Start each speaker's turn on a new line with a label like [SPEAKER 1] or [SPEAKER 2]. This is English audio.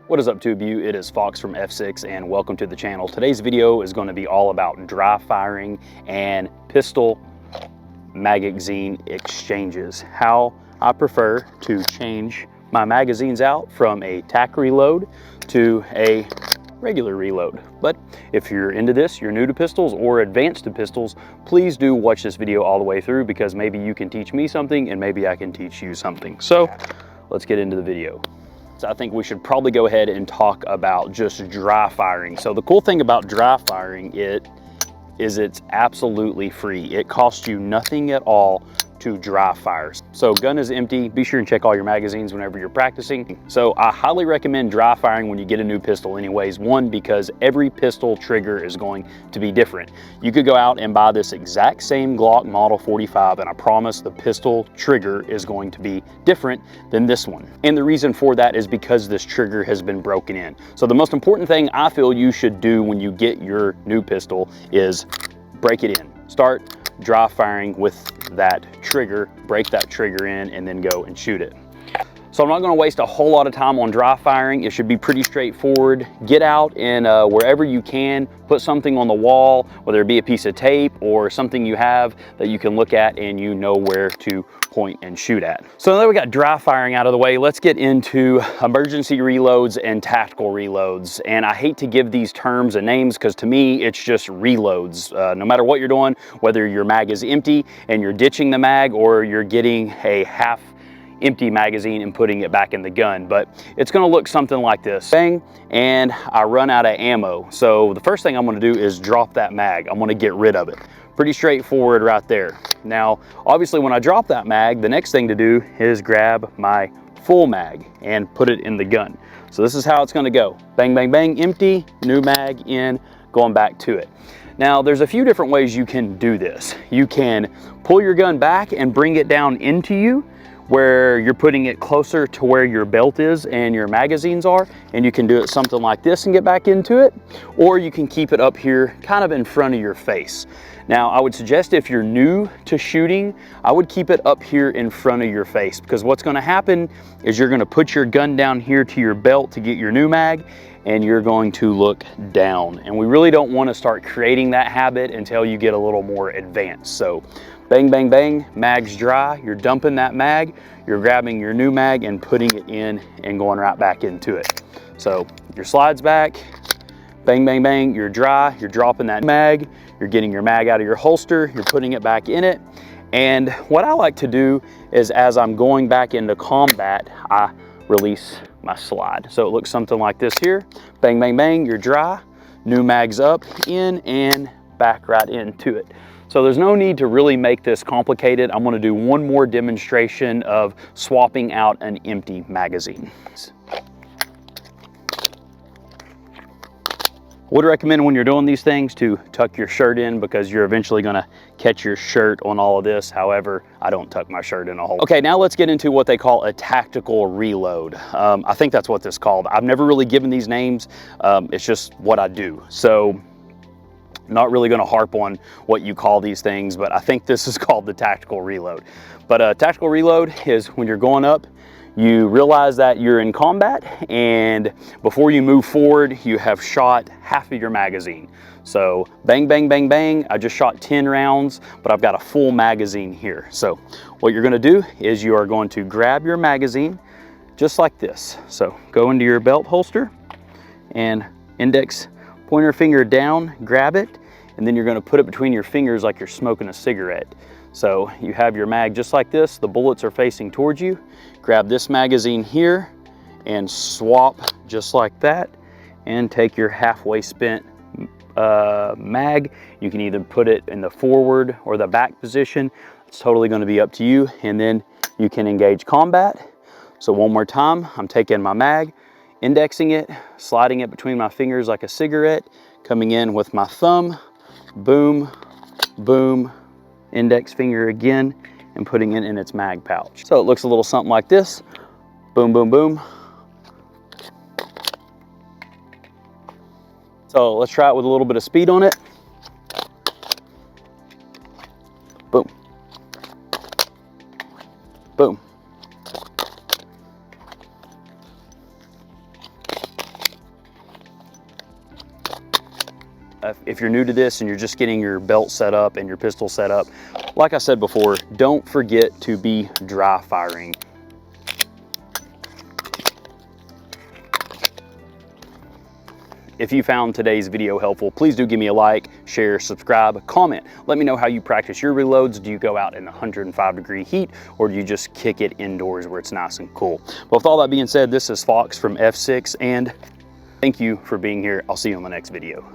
[SPEAKER 1] What is up, Tube U? It is Fox from F6 and welcome to the channel. Today's video is going to be all about dry firing and pistol magazine exchanges. How I prefer to change my magazines out from a tack reload to a regular reload. But if you're into this, you're new to pistols or advanced to pistols, please do watch this video all the way through because maybe you can teach me something and maybe I can teach you something. So let's get into the video. So I think we should probably go ahead and talk about just dry firing. So the cool thing about dry firing is it's absolutely free. It costs you nothing at all to dry fire. So gun is empty. Be sure and check all your magazines whenever you're practicing. So I highly recommend dry firing when you get a new pistol anyways. One, because every pistol trigger is going to be different. You could go out and buy this exact same Glock Model 45 and I promise the pistol trigger is going to be different than this one. And the reason for that is because this trigger has been broken in. So the most important thing I feel you should do when you get your new pistol is break it in. Start dry firing with that trigger, break that trigger in, and then go and shoot it. So I'm not going to waste a whole lot of time on dry firing. It should be pretty straightforward. Get out and wherever you can, put something on the wall, whether it be a piece of tape or something you have that you can look at and you know where to point and shoot at. So now that we got dry firing out of the way, let's get into emergency reloads and tactical reloads. And I hate to give these terms and names because to me, it's just reloads. No matter what you're doing, whether your mag is empty and you're ditching the mag or you're getting a half empty magazine and putting it back in the gun, but it's going to look something like this. Bang, and I run out of ammo. So the first thing I'm going to do is drop that mag. I'm going to get rid of it. Pretty straightforward right there. Now, obviously when I drop that mag, the next thing to do is grab my full mag and put it in the gun. So this is how it's going to go. Bang, bang, bang, empty, new mag in, going back to it. Now, there's a few different ways you can do this. You can pull your gun back and bring it down into you, where you're putting it closer to where your belt is and your magazines are, and you can do it something like this and get back into it, or you can keep it up here kind of in front of your face. Now, I would suggest if you're new to shooting, I would keep it up here in front of your face, because what's going to happen is you're going to put your gun down here to your belt to get your new mag, and you're going to look down. And we really don't want to start creating that habit until you get a little more advanced. So bang, bang, bang, mag's dry, you're dumping that mag, you're grabbing your new mag and putting it in and going right back into it. So your slides back, bang, bang, bang, you're dry, you're dropping that mag, you're getting your mag out of your holster, you're putting it back in it. And what I like to do is as I'm going back into combat, I release my slide. So it looks something like this here. Bang, bang, bang, you're dry, new mag's up, in, and back right into it. So there's no need to really make this complicated. I'm going to do one more demonstration of swapping out an empty magazine. Would recommend when you're doing these things to tuck your shirt in because you're eventually going to catch your shirt on all of this. However, I don't tuck my shirt in a hole. Okay, now let's get into what they call a tactical reload. I think that's what this is called. I've never really given these names. It's just what I do. So not really going to harp on what you call these things, but I think this is called the tactical reload. But a tactical reload is when you're going up, you realize that you're in combat, and before you move forward, you have shot half of your magazine. So bang, bang, bang, bang, I just shot 10 rounds, but I've got a full magazine here. So what you're going to do is you are going to grab your magazine just like this. So go into your belt holster and index pointer finger down, grab it, and then you're going to put it between your fingers like you're smoking a cigarette. So you have your mag just like this, the bullets are facing towards you. Grab this magazine here and swap just like that, and take your halfway spent mag. You can either put it in the forward or the back position. It's totally going to be up to you, and then you can engage combat. So one more time, I'm taking my mag, indexing it, sliding it between my fingers like a cigarette, coming in with my thumb, boom, boom, index finger again, and putting it in its mag pouch. So it looks a little something like this. Boom, boom, boom. So let's try it with a little bit of speed on it. Boom. Boom. if you're new to this and you're just getting your belt set up and your pistol set up, like I said before, don't forget to be dry firing. If you found today's video helpful, please do give me a like, share, subscribe, comment. Let me know how you practice your reloads. Do you go out in 105-degree heat, or do you just kick it indoors where it's nice and cool? But with all that being said, this is Fox from F6, and thank you for being here. I'll see you on the next video.